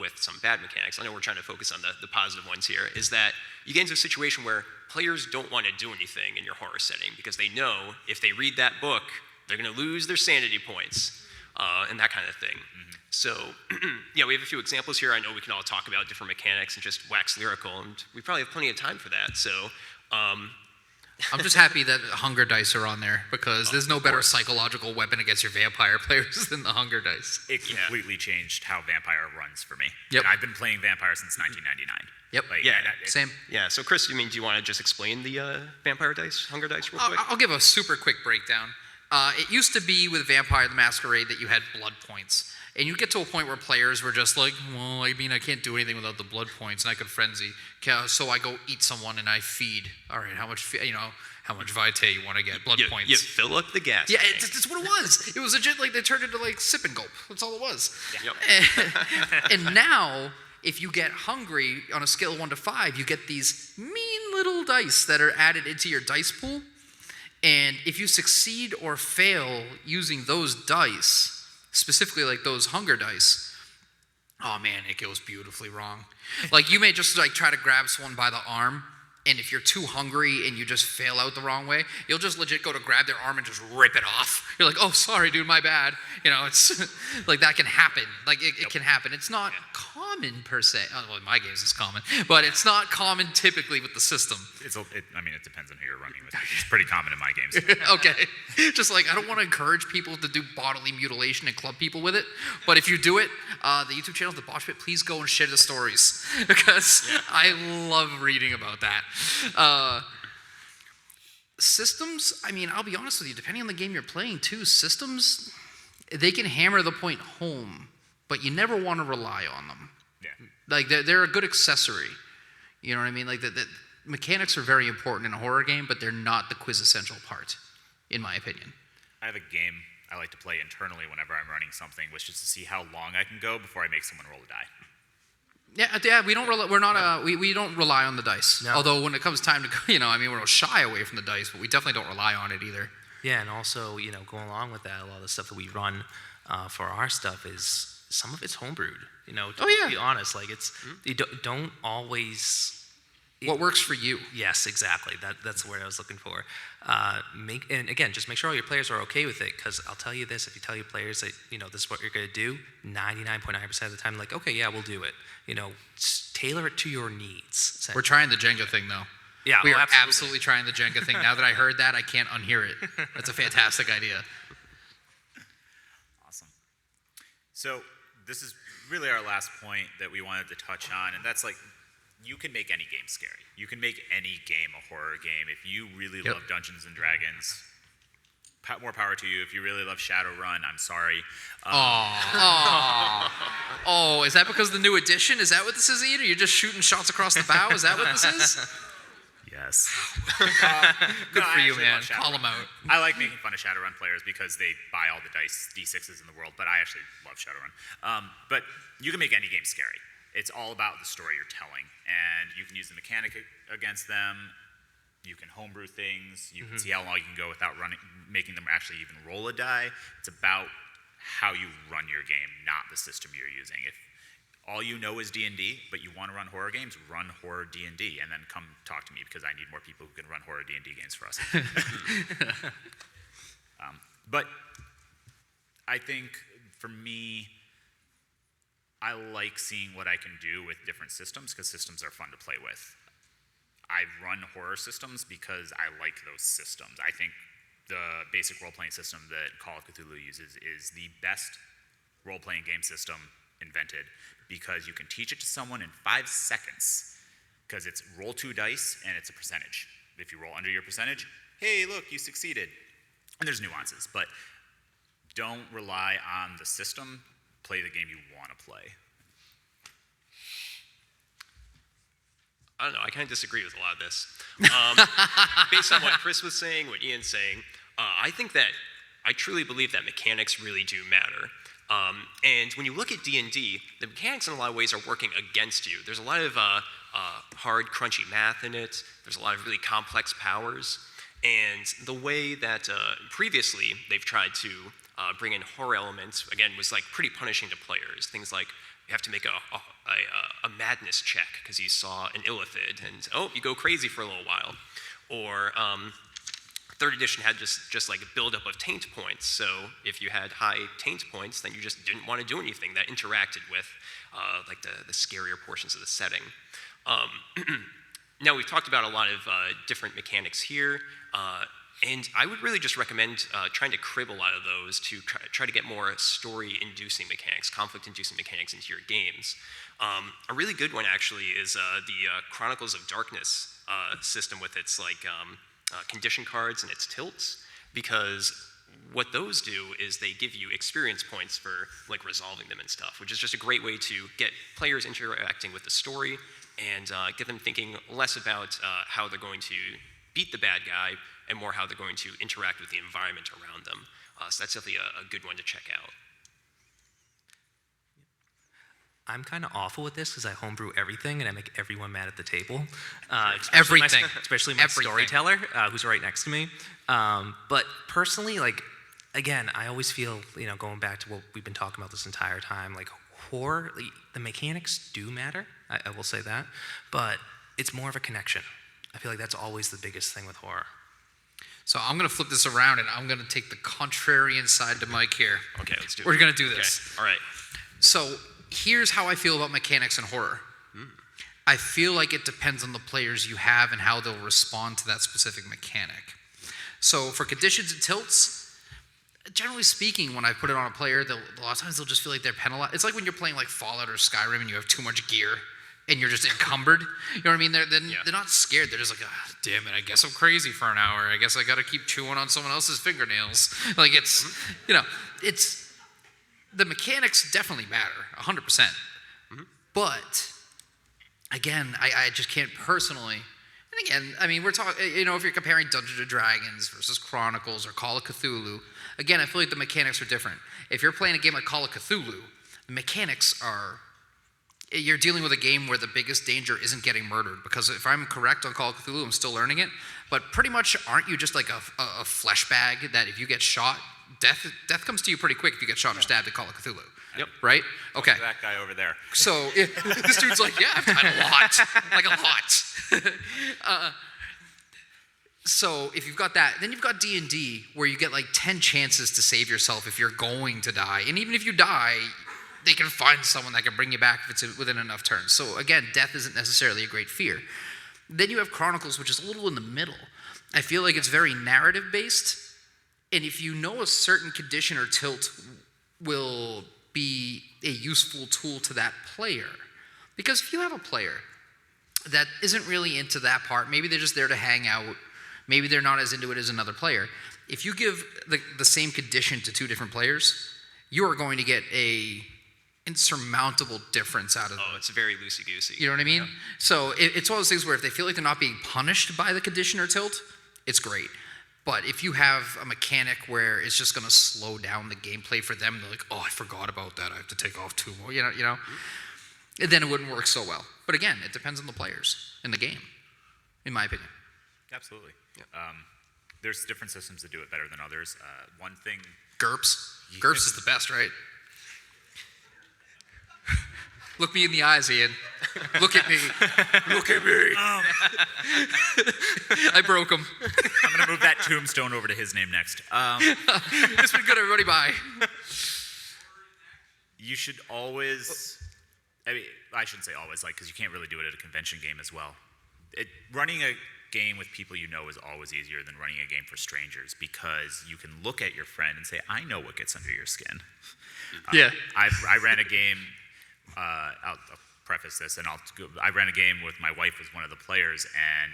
with some bad mechanics, I know we're trying to focus on the positive ones here, is that you get into a situation where players don't want to do anything in your horror setting because they know if they read that book, they're going to lose their sanity points and that kind of thing. Mm-hmm. So, yeah, we have a few examples here. I know we can all talk about different mechanics and just wax lyrical, and we probably have plenty of time for that. So, I'm just happy that hunger dice are on there, because there's no better psychological weapon against your vampire players than the hunger dice. It completely changed how Vampire runs for me. Yep. And I've been playing Vampire since 1999. Yep. Same. Yeah, so Chris, do you want to just explain the vampire dice, hunger dice real quick? I'll give a super quick breakdown. It used to be with Vampire the Masquerade that you had blood points. And you get to a point where players were just like, well, I mean, I can't do anything without the blood points, and I could frenzy. So I go eat someone and I feed. All right, how much vitae you want to get? Blood points. You fill up the gas. Yeah, that's what it was. It was legit, like they turned into like sip and gulp. That's all it was. Yep. And now, if you get hungry on a scale of 1 to 5, you get these mean little dice that are added into your dice pool. And if you succeed or fail using those dice, specifically like those hunger dice, oh man, it goes beautifully wrong. Like you may just like try to grab someone by the arm, and if you're too hungry and you just fail out the wrong way, you'll just legit go to grab their arm and just rip it off. You're like, oh, sorry, dude, my bad. You know, it's like that can happen. Like it can happen. It's not common per se. Oh, well, in my games it's common, but it's not common typically with the system. It depends on who you're running with. It's pretty common in my games. Okay. Just like, I don't want to encourage people to do bodily mutilation and club people with it, but if you do it, the YouTube channel, the Botch Pit, please go and share the stories, because I love reading about that. Systems, I mean, I'll be honest with you, depending on the game you're playing too, systems, they can hammer the point home, but you never want to rely on them. Yeah. Like, they're a good accessory. You know what I mean? Like, the mechanics are very important in a horror game, but they're not the quintessential part, in my opinion. I have a game I like to play internally whenever I'm running something, which is to see how long I can go before I make someone roll a die. Yeah, we don't we don't rely on the dice. No. Although when it comes time to, we're shy away from the dice, but we definitely don't rely on it either. Yeah, and also, going along with that, a lot of the stuff that we run for our stuff is, some of it's homebrewed. To be honest, like you don't always. What works for you? Yes, exactly. That's the word I was looking for. And again, just make sure all your players are okay with it, because I'll tell you this: if you tell your players that this is what you're going to do, 99.9% of the time, like, okay, yeah, we'll do it. Tailor it to your needs. We're trying the Jenga thing, though. Yeah, we are absolutely trying the Jenga thing. Now that I heard that, I can't unhear it. That's a fantastic idea. Awesome. So this is really our last point that we wanted to touch on, and that's like, you can make any game scary. You can make any game a horror game. If you really love Dungeons and Dragons, more power to you. If you really love Shadowrun, I'm sorry. Oh, is that because of the new edition? Is that what this is, Ian? Are you just shooting shots across the bow? Is that what this is? Yes. Good for you, man. Call them out. I like making fun of Shadowrun players because they buy all the dice, D6s in the world, but I actually love Shadowrun. But you can make any game scary. It's all about the story you're telling, and you can use the mechanic against them. You can homebrew things. You can see how long you can go without making them actually even roll a die. It's about how you run your game, not the system you're using. If all you know is D&D, but you want to run horror games, run horror D&D, and then come talk to me, because I need more people who can run horror D&D games for us. But I think, for me, I like seeing what I can do with different systems, because systems are fun to play with. I run horror systems because I like those systems. I think the basic role-playing system that Call of Cthulhu uses is the best role-playing game system invented, because you can teach it to someone in 5 seconds, because it's roll 2 dice and it's a percentage. If you roll under your percentage, hey, look, you succeeded. And there's nuances, but don't rely on the system play the game you want to play. I don't know. I kind of disagree with a lot of this. Based on what Chris was saying, what Ian's saying, I truly believe that mechanics really do matter. And when you look at D&D, the mechanics in a lot of ways are working against you. There's a lot of hard, crunchy math in it. There's a lot of really complex powers. And the way that previously they've tried to bring in horror elements, again, was like pretty punishing to players. Things like you have to make a madness check because you saw an illithid, and you go crazy for a little while. Or third edition had just like a buildup of taint points. So if you had high taint points, then you just didn't want to do anything that interacted with like the scarier portions of the setting. Now we've talked about a lot of different mechanics here, and I would really just recommend trying to crib a lot of those to try to get more story-inducing mechanics, conflict-inducing mechanics into your games. A really good one actually is the Chronicles of Darkness system with its like condition cards and its tilts, because what those do is they give you experience points for like resolving them and stuff, which is just a great way to get players interacting with the story and get them thinking less about how they're going to beat the bad guy and more how they're going to interact with the environment around them. So that's definitely a good one to check out. I'm kind of awful with this because I homebrew everything and I make everyone mad at the table. Everything. Especially my storyteller, who's right next to me. But personally, like, again, I always feel, going back to what we've been talking about this entire time, like horror, the mechanics do matter, I will say that, but it's more of a connection. I feel like that's always the biggest thing with horror. So I'm going to flip this around, and I'm going to take the contrarian side to Mike here. Okay, let's do it. We're going to do this. Okay. All right. So here's how I feel about mechanics in horror. I feel like it depends on the players you have and how they'll respond to that specific mechanic. So for conditions and tilts, generally speaking, when I put it on a player, a lot of times they'll just feel like they're penalized. It's like when you're playing like Fallout or Skyrim and you have too much gear and you're just encumbered. You know what I mean? They're not scared. They're just like, damn it, I guess I'm crazy for an hour. I guess I got to keep chewing on someone else's fingernails. Like it's the mechanics definitely matter, 100%. Mm-hmm. But again, I just can't personally. And again, I mean, we're talking, if you're comparing Dungeons and Dragons versus Chronicles or Call of Cthulhu, again, I feel like the mechanics are different. If you're playing a game like Call of Cthulhu, the mechanics are, you're dealing with a game where the biggest danger isn't getting murdered. Because if I'm correct on Call of Cthulhu, I'm still learning it, but pretty much aren't you just like a flesh bag that if you get shot, death comes to you pretty quick if you get shot or stabbed at Call of Cthulhu. Yep. Right? Okay. That guy over there. So this dude's like, yeah, I've done a lot. Like a lot. So if you've got that, then you've got D&D where you get like 10 chances to save yourself if you're going to die. And even if you die, they can find someone that can bring you back if it's within enough turns. So again, death isn't necessarily a great fear. Then you have Chronicles, which is a little in the middle. I feel like it's very narrative based. And if you know a certain condition or tilt will be a useful tool to that player. Because if you have a player that isn't really into that part, maybe they're just there to hang out, maybe they're not as into it as another player. If you give the same condition to two different players, you are going to get a insurmountable difference out of it. Oh, it's very loosey-goosey. You know what I mean? Yeah. So it's one of those things where if they feel like they're not being punished by the condition or tilt, it's great. But if you have a mechanic where it's just going to slow down the gameplay for them, they're like, oh, I forgot about that. I have to take off two more, then it wouldn't work so well. But again, it depends on the players in the game, in my opinion. Absolutely. Yeah. There's different systems that do it better than others. One thing... GURPS. GURPS is the best, right? Look me in the eyes, Ian. Look at me. Look at me. I broke him. I'm going to move that tombstone over to his name next. It's been good, everybody. Bye. You should always... I shouldn't say always, because you can't really do it at a convention game as well. Running a game with people you know is always easier than running a game for strangers, because you can look at your friend and say, I know what gets under your skin. Yeah. I ran a game... I'll preface this, and I ran a game with my wife as one of the players, and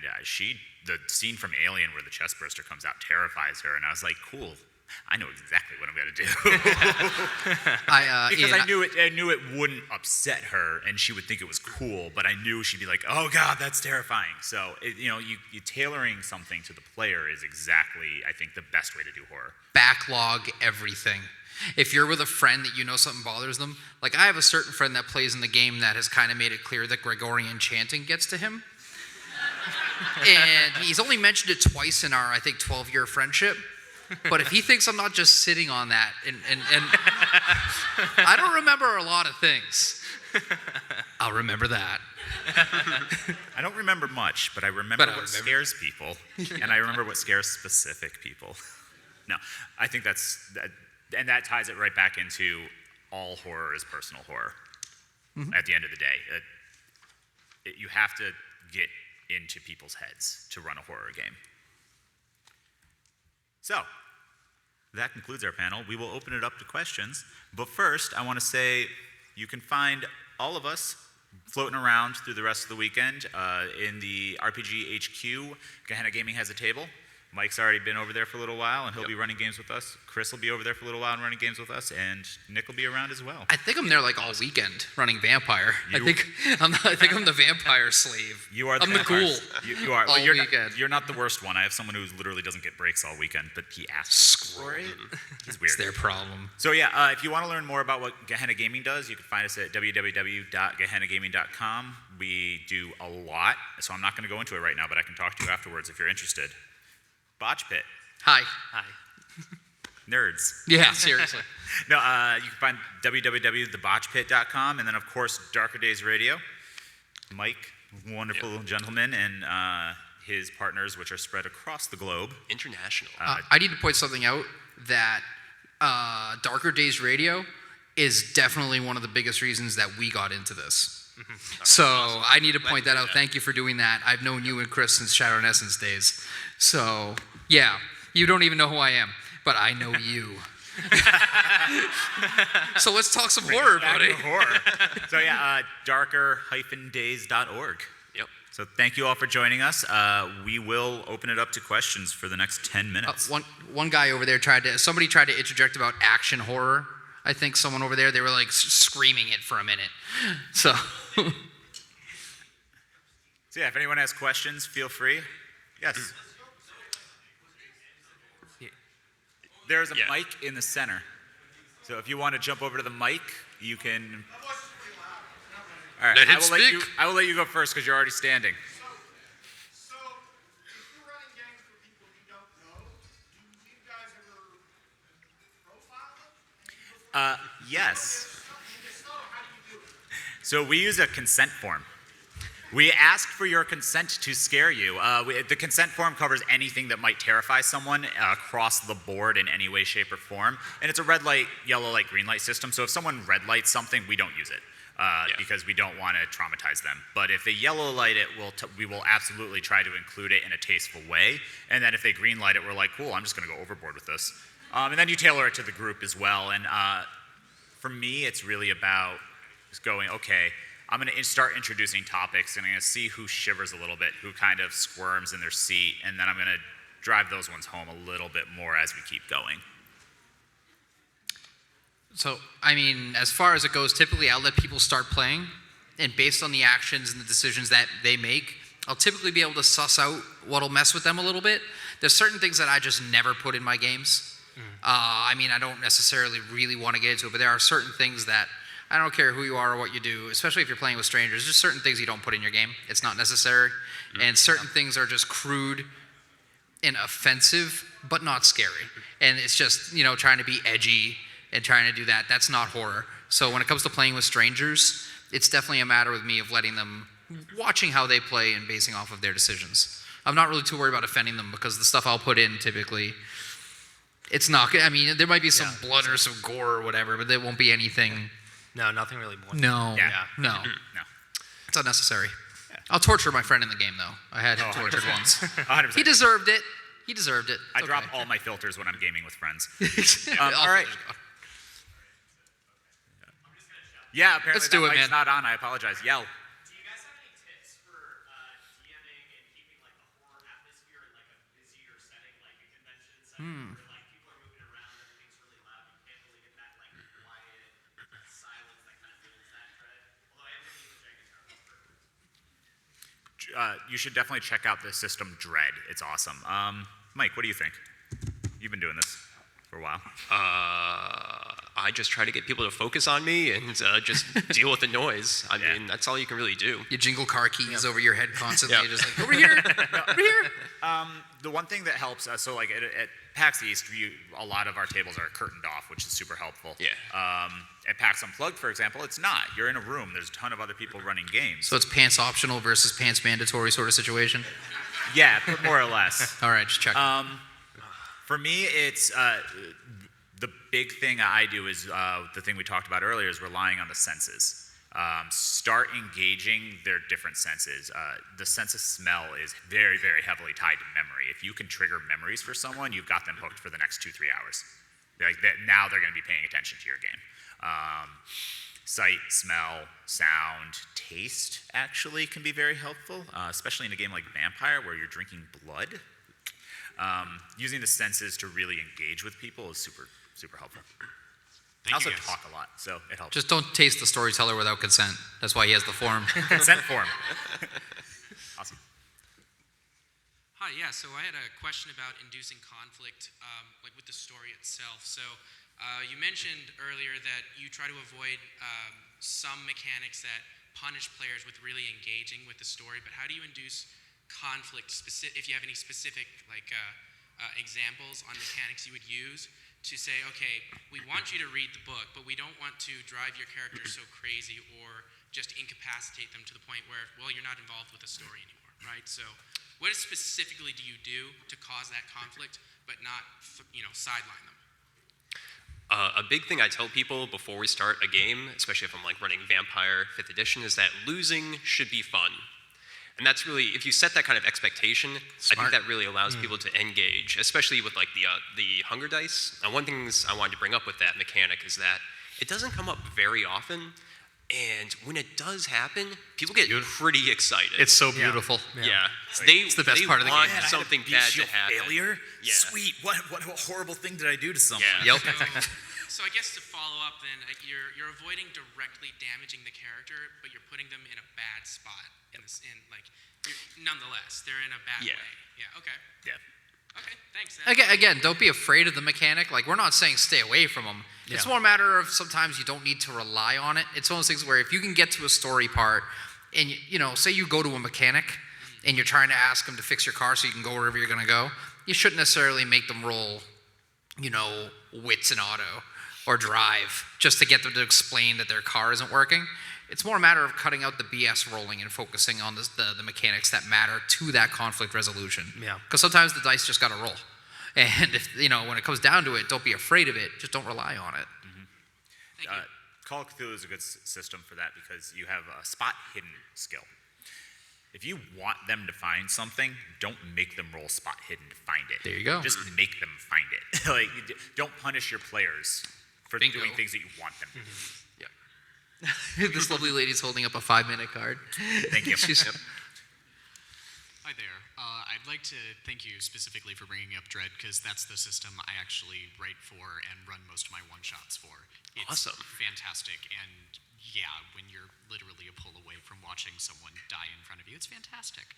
the scene from Alien where the chest burster comes out terrifies her, and I was like, cool, I know exactly what I'm going to do. Because Ian, I knew it wouldn't upset her, and she would think it was cool. But I knew she'd be like, "Oh God, that's terrifying." So you tailoring something to the player is exactly, I think, the best way to do horror. backlog everything. If you're with a friend that you know something bothers them, like I have a certain friend that plays in the game that has kind of made it clear that Gregorian chanting gets to him. And he's only mentioned it twice in our, I think, 12-year friendship. But if he thinks I'm not just sitting on that, and I don't remember a lot of things, I'll remember that. I don't remember much, but I remember what scares people, and I remember what scares specific people. No, I think and that ties it right back into all horror is personal horror. Mm-hmm. At the end of the day, you have to get into people's heads to run a horror game. So, that concludes our panel. We will open it up to questions. But first, I want to say you can find all of us floating around through the rest of the weekend in the RPG HQ. Gehenna Gaming has a table. Mike's already been over there for a little while, and he'll be running games with us. Chris will be over there for a little while and running games with us, and Nick will be around as well. I think I'm there like all weekend running Vampire. I think I'm the vampire slave. You are the I'm the vampire. ghoul. You are. All weekend. You're not the worst one. I have someone who literally doesn't get breaks all weekend, but he asks for it. It's weird. It's their problem. So yeah, if you want to learn more about what Gehenna Gaming does, you can find us at www.gehennagaming.com. We do a lot, so I'm not going to go into it right now, but I can talk to you afterwards if you're interested. Botch Pit. Hi. Nerds. Yeah, seriously. No, you can find www.thebotchpit.com, and then, of course, Darker Days Radio. Mike, wonderful gentleman, and his partners, which are spread across the globe. International. I need to point something out that Darker Days Radio is definitely one of the biggest reasons that we got into this. Mm-hmm. So awesome. I need to point that out. Thank you for doing that. I've known you and Chris since Shadow and Essence days. So, yeah, you don't even know who I am, but I know you. So let's talk some horror, buddy. Horror. So yeah, darker-days.org. Yep. So thank you all for joining us. We will open it up to questions for the next 10 minutes. One guy over there somebody tried to interject about action horror. I think someone over there, they were like screaming it for a minute. So yeah, if anyone has questions, feel free. Yes. There's a mic in the center. So if you want to jump over to the mic, you can. All right, I will let you go first because you're already standing. So if you're running games for people you don't know, do you guys ever profile them? Yes. How do you do it? So we use a consent form. We ask for your consent to scare you. The consent form covers anything that might terrify someone across the board in any way, shape, or form. And it's a red light, yellow light, green light system. So if someone red lights something, we don't use it because we don't want to traumatize them. But if they yellow light it, we will absolutely try to include it in a tasteful way. And then if they green light it, we're like, cool, I'm just going to go overboard with this. And then you tailor it to the group as well. And for me, it's really about just going, okay, I'm going to start introducing topics, and I'm going to see who shivers a little bit, who kind of squirms in their seat, and then I'm going to drive those ones home a little bit more as we keep going. So, I mean, as far as it goes, typically I'll let people start playing, and based on the actions and the decisions that they make, I'll typically be able to suss out what'll mess with them a little bit. There's certain things that I just never put in my games. I mean, I don't necessarily really want to get into it, but there are certain things that I don't care who you are or what you do, especially if you're playing with strangers, just certain things you don't put in your game. It's not necessary. And certain things are just crude and offensive, but not scary. And it's just, trying to be edgy and trying to do that. That's not horror. So when it comes to playing with strangers, it's definitely a matter with me of letting them, watching how they play and basing off of their decisions. I'm not really too worried about offending them because the stuff I'll put in typically, it's not, I mean, there might be some blood or some gore or whatever, but there won't be anything. No, nothing really more. No. No. It's unnecessary. Yeah. I'll torture my friend in the game, though. I had him tortured once. 100%. He deserved it. I drop all my filters when I'm gaming with friends. All right. Yeah, apparently Let's do that it, mic's man. not on. I apologize. Yell. Do you guys have any tips for DMing and keeping like the horror atmosphere in like a busier setting, like a convention setting, where like people are moving around? you should definitely check out the system Dread. It's awesome. Mike, what do you think? You've been doing this for a while. I just try to get people to focus on me and just deal with the noise. I mean, that's all you can really do. You jingle car keys over your head constantly. Yeah. You're just like, over here, over here. The one thing that helps, so like at PAX East, a lot of our tables are curtained off, which is super helpful. Yeah. At PAX Unplugged, for example, it's not. You're in a room. There's a ton of other people running games. So it's pants optional versus pants mandatory sort of situation? Yeah, more or less. All right, just check. For me, it's the big thing I do is the thing we talked about earlier is relying on the senses. Start engaging their different senses. The sense of smell is very, very heavily tied to memory. If you can trigger memories for someone, you've got them hooked for the next 2-3 hours. Like that, now they're going to be paying attention to your game. Sight, smell, sound, taste actually can be very helpful, especially in a game like Vampire where you're drinking blood. Using the senses to really engage with people is super, super helpful. I also talk a lot, so it helps. Just don't taste the storyteller without consent. That's why he has the form. Consent form. Awesome. Hi, yeah, so I had a question about inducing conflict, like with the story itself. So you mentioned earlier that you try to avoid some mechanics that punish players with really engaging with the story, but how do you induce conflict, if you have any specific examples on mechanics you would use to say, okay, we want you to read the book, but we don't want to drive your character so crazy or just incapacitate them to the point where, well, you're not involved with the story anymore, right? So what specifically do you do to cause that conflict, but not, sideline them? A big thing I tell people before we start a game, especially if I'm like running Vampire 5th edition, is that losing should be fun. And that's really, if you set that kind of expectation, I think that really allows people to engage, especially with like the hunger dice. And one thing I wanted to bring up with that mechanic is that it doesn't come up very often, and when it does happen, people get pretty excited. It's so beautiful. Yeah. It's the best part of the game. Want something bad to happen. Failure? Yeah. Sweet. What a horrible thing did I do to someone? Yeah. Yep. So I guess to follow up then, you're avoiding directly damaging the character, but you're putting them in a bad spot. Nonetheless, they're in a bad way. Yeah, okay. Yeah. Okay, thanks. Again, don't be afraid of the mechanic. Like, we're not saying stay away from them. It's more a matter of sometimes you don't need to rely on it. It's one of those things where if you can get to a story part and, say you go to a mechanic and you're trying to ask them to fix your car so you can go wherever you're going to go, you shouldn't necessarily make them roll, wits and auto or drive just to get them to explain that their car isn't working. It's more a matter of cutting out the BS rolling and focusing on the mechanics that matter to that conflict resolution. Yeah. Because sometimes the dice just got to roll. And if, when it comes down to it, don't be afraid of it. Just don't rely on it. Thank you. Call of Cthulhu is a good system for that because you have a spot hidden skill. If you want them to find something, don't make them roll spot hidden to find it. There you go. Just make them find it. Don't punish your players for Bingo. doing things that you want them to do. This lovely lady's holding up a 5-minute card. Thank you. Hi there. I'd like to thank you specifically for bringing up Dread because that's the system I actually write for and run most of my one-shots for. It's Awesome. Fantastic, and yeah, when you're literally a pull away from watching someone die in front of you, it's fantastic.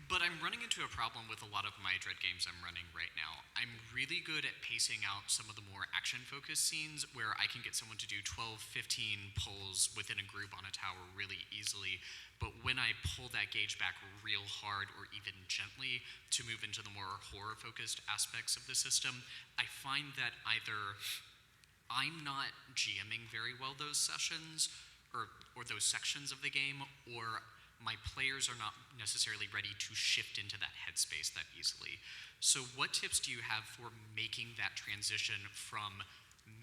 But I'm running into a problem with a lot of my Dread games I'm running right now. I'm really good at pacing out some of the more action-focused scenes where I can get someone to do 12, 15 pulls within a group on a tower really easily. But when I pull that gauge back real hard or even gently to move into the more horror-focused aspects of the system, I find that either I'm not GMing very well those sessions or those sections of the game, or my players are not necessarily ready to shift into that headspace that easily. So what tips do you have for making that transition from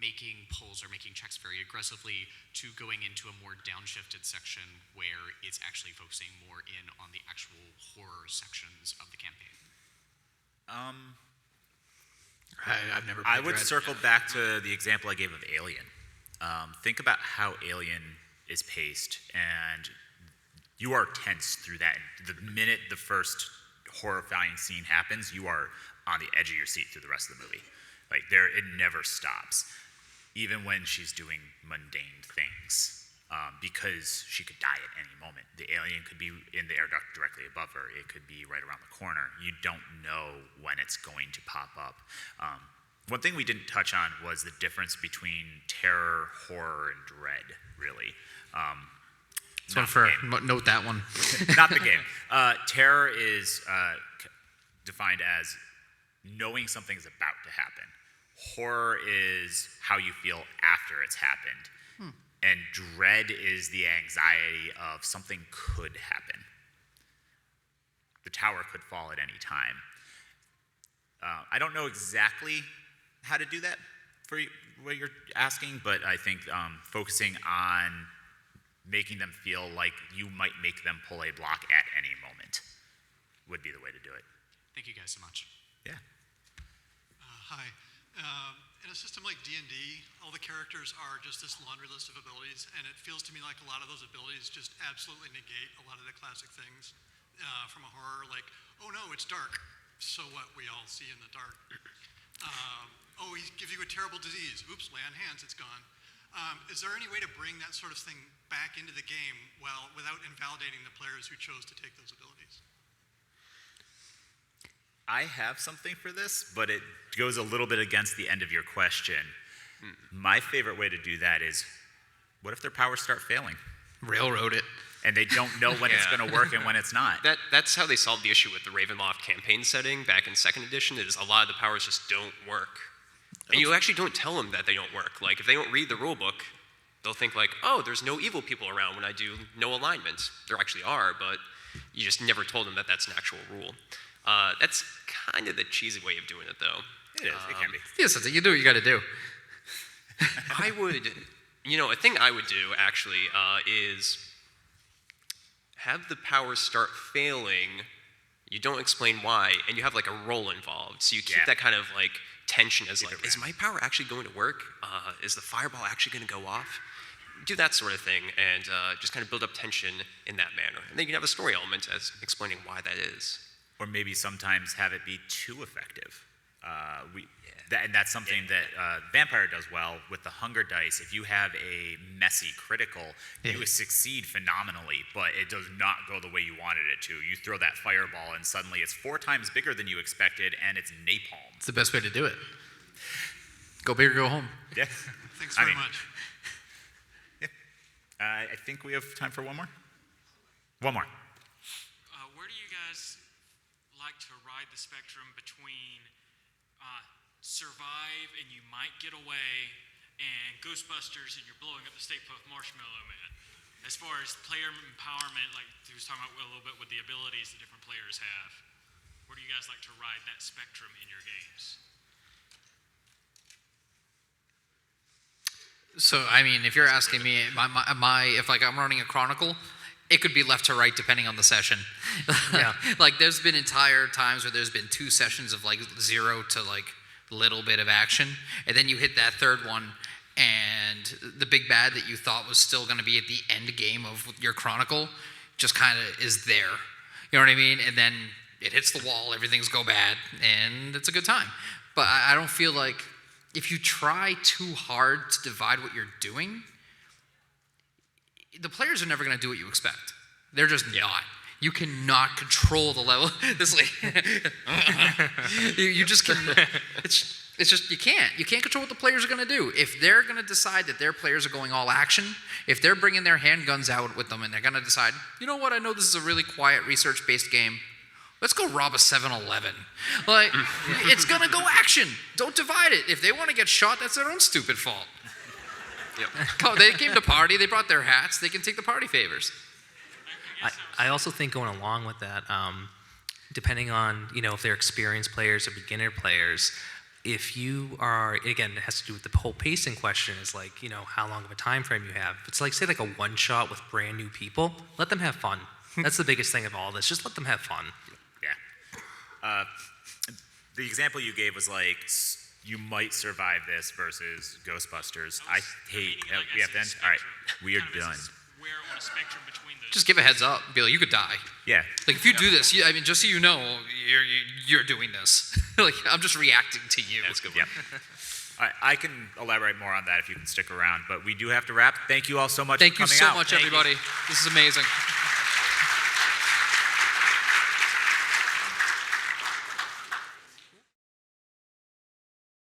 making pulls or making checks very aggressively to going into a more downshifted section where it's actually focusing more in on the actual horror sections of the campaign? I've never I would circle back to the example I gave of Alien. Think about how Alien is paced, and you are tense through that. The minute the first horrifying scene happens, you are on the edge of your seat through the rest of the movie. It never stops. Even when she's doing mundane things. because she could die at any moment. The alien could be in the air duct directly above her. It could be right around the corner. You don't know when it's going to pop up. One thing we didn't touch on was the difference between terror, horror, and dread, really. This one for note that one. Not the game. Terror is defined as knowing something's about to happen. Horror is how you feel after it's happened. And dread is the anxiety of something could happen. The tower could fall at any time. I don't know exactly how to do that for you, what you're asking, but I think focusing on making them feel like you might make them pull a block at any moment would be the way to do it. Thank you guys so much. Yeah. Hi. In a system like D&D, all the characters are just this laundry list of abilities, and it feels to me like a lot of those abilities just absolutely negate a lot of the classic things from a horror, like, oh no, it's dark. So what? We all see in the dark. Oh, he gives you a terrible disease. Oops, lay on hands, it's gone. Is there any way to bring that sort of thing back into the game without invalidating the players who chose to take those abilities? I have something for this, but it goes a little bit against the end of your question. My favorite way to do that is, what if their powers start failing? Railroad it. And they don't know when it's going to work and when it's not. That's how they solved the issue with the Ravenloft campaign setting back in 2nd edition, is a lot of the powers just don't work. And you actually don't tell them that they don't work. Like, if they don't read the rule book, they'll think like, oh, there's no evil people around when I do no alignment. There actually are, but you just never told them that that's an actual rule. That's kind of the cheesy way of doing it, though. It is, it can be. Yes, you do what you got to do. I would, a thing I would do, actually, is have the powers start failing, you don't explain why, and you have like a roll involved. So you keep that kind of like tension as like, is my power actually going to work? Is the fireball actually going to go off? Do that sort of thing, and just kind of build up tension in that manner. And then you can have a story element as explaining why that is. Or maybe sometimes have it be too effective. And that's something that Vampire does well with the Hunger Dice. If you have a messy critical, you succeed phenomenally, but it does not go the way you wanted it to. You throw that fireball and suddenly it's 4 times bigger than you expected, and it's napalm. It's the best way to do it. Go big or go home. Yeah. Thanks very much. Yeah. I think we have time for one more. One more. Where do you guys like to ride the spectrum between survive and you might get away, and Ghostbusters and you're blowing up the Stay Puft Marshmallow Man? As far as player empowerment, like he was talking about a little bit with the abilities that different players have, where do you guys like to ride that spectrum in your games? So, I mean, if you're asking me, if like I'm running a Chronicle, it could be left to right depending on the session. Yeah. Like there's been entire times where there's been 2 sessions of like 0 to like little bit of action, and then you hit that 3rd one, and the big bad that you thought was still going to be at the end game of your Chronicle just kind of is there. You know what I mean? And then it hits the wall, everything's go bad, and it's a good time. But I don't feel like if you try too hard to divide what you're doing, the players are never going to do what you expect. They're just not. You cannot control the level. This like, you just can. It's just you can't. You can't control what the players are going to do. If they're going to decide that their players are going all action, if they're bringing their handguns out with them and they're going to decide, you know what? I know this is a really quiet research-based game. Let's go rob a 7-Eleven. Like, it's going to go action. Don't divide it. If they want to get shot, that's their own stupid fault. Yep. They came to party. They brought their hats. They can take the party favors. I also think going along with that, depending on, if they're experienced players or beginner players, if you are, again, it has to do with the whole pacing question, is like, how long of a time frame you have. It's like, say, like a one-shot with brand new people, let them have fun. That's the biggest thing of all this. Just let them have fun. Yeah. The example you gave was like, you might survive this versus Ghostbusters. I hate, we have to end? All right, we are done. Where on a the spectrum between those. Just give a heads up. Be like, you could die. Yeah. Like if you do this, I mean, just so you know, you're doing this. Like I'm just reacting to you. That's a good Yep. one. All right, I can elaborate more on that if you can stick around, but we do have to wrap. Thank you all so much Thank for you coming so out. much, everybody. This is amazing.